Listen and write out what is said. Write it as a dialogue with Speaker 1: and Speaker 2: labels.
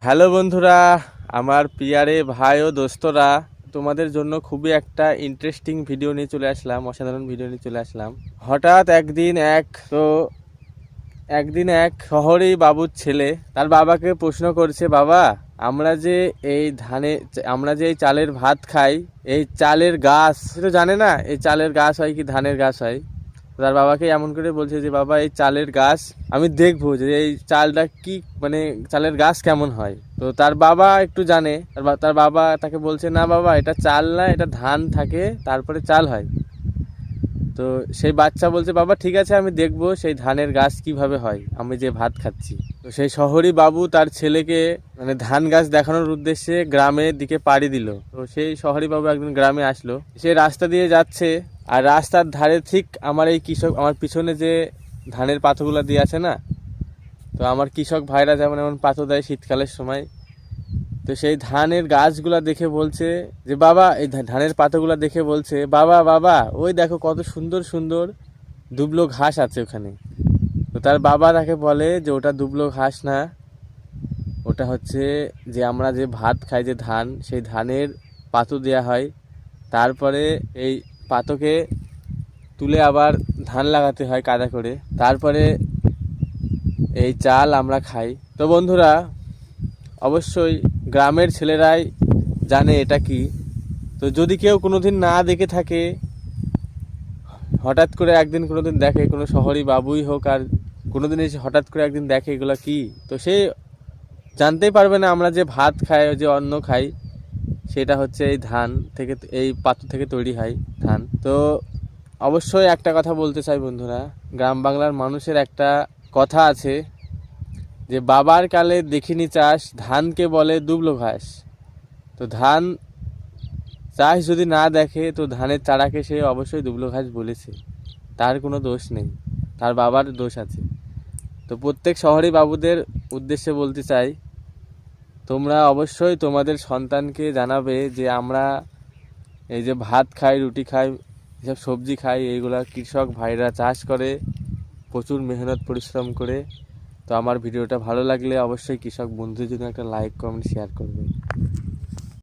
Speaker 1: Hello বন্ধুরা, আমার পিয়ারে ভাই ও দোস্তরা, তোমাদের জন্য খুবই একটা ইন্টারেস্টিং ভিডিও নিয়ে চলে আসলাম, অসাধারণ ভিডিও নিয়ে চলে আসলাম। হঠাৎ একদিন এক শহরেই বাবুর ছেলে তার বাবাকে প্রশ্ন করছে, বাবা আমরা যে আমরা যে এই চালের ভাত খাই, এই চালের গাছ তো জানে না এই চালের গাছ হয় কি ধানের গাছ হয়। তার বাবাকে এমন করে বলছে যে, বাবা এই চালের গাছ আমি দেখবো যে এই চালটা কি, মানে চালের গাছ কেমন হয়। তো তার বাবা একটু জানে, তার বাবা তাকে বলছে, না বাবা এটা চাল না, এটা ধান থাকে তারপরে চাল হয়। তো সেই বাচ্চা বলছে, বাবা ঠিক আছে আমি দেখবো সেই ধানের গাছ কিভাবে হয়, আমি যে ভাত খাচ্ছি। তো সেই শহরই বাবু তার ছেলেকে মানে ধান গাছ দেখানোর উদ্দেশ্যে গ্রামের দিকে পাড়ি দিল। তো সেই শহরই বাবু একদিন গ্রামে আসলো, সে রাস্তা দিয়ে যাচ্ছে, আর রাস্তার ধারে ঠিক আমার পিছনে যে ধানের পাথরগুলো দিয়ে আছে না, তো আমার কৃষক ভাইরা যেমন এমন পাথর দেয় শীতকালের সময়। তো সেই ধানের গাছগুলা দেখে বলছে যে, বাবা এই ধানের পাতাগুলা দেখে বলছে, বাবা বাবা ওই দেখো কত সুন্দর সুন্দর দুবলো ঘাস আছে ওখানে। তো তার বাবা তাকে বলে যে, ওটা দুবলো ঘাস না, ওটা হচ্ছে যে আমরা যে ভাত খাই যে ধান, সেই ধানের পাতো দেওয়া হয়, তারপরে এই পাতোকে তুলে আবার ধান লাগাতে হয় কাদা করে, তারপরে এই চাল আমরা খাই। তো বন্ধুরা, অবশ্যই গ্রামের ছেলেরাই জানে এটা কি। তো যদি কেউ কোনোদিন না দেখে থাকে, হঠাৎ করে একদিন কোনোদিন দেখে, কোনো শহরে বাবুই হোক আর কোনোদিন এসে হঠাৎ করে একদিন দেখে এগুলো কি, তো সে জানতেই পারবে না আমরা যে ভাত খাই, যে অন্ন খাই, সেটা হচ্ছে এই ধান থেকে, এই পাত্র থেকে তৈরি হয় ধান। তো অবশ্যই একটা কথা বলতে চাই বন্ধুরা, গ্রাম বাংলার মানুষের একটা কথা আছে যে, বাবার কালে দেখিনি চাষ, ধানকে বলে দুবলো ঘাস। তো ধান চাষ যদি না দেখে, তো ধানের চারাকে সে অবশ্যই দুবলো ঘাস বলেছে, তার কোনো দোষ নেই, তার বাবার দোষ আছে। তো প্রত্যেক শহরে বাবুদের উদ্দেশ্যে বলতে চাই, তোমরা অবশ্যই তোমাদের সন্তানকে জানাবে যে আমরা এই যে ভাত খাই, রুটি খাই, এসব সবজি খাই, এইগুলা কৃষক ভাইরা চাষ করে প্রচুর মেহনত পরিশ্রম করে। তো আমার ভিডিওটা ভালো লাগলে অবশ্যই কৃষক বন্ধুদের জন্য একটা লাইক কমেন্ট শেয়ার করবে।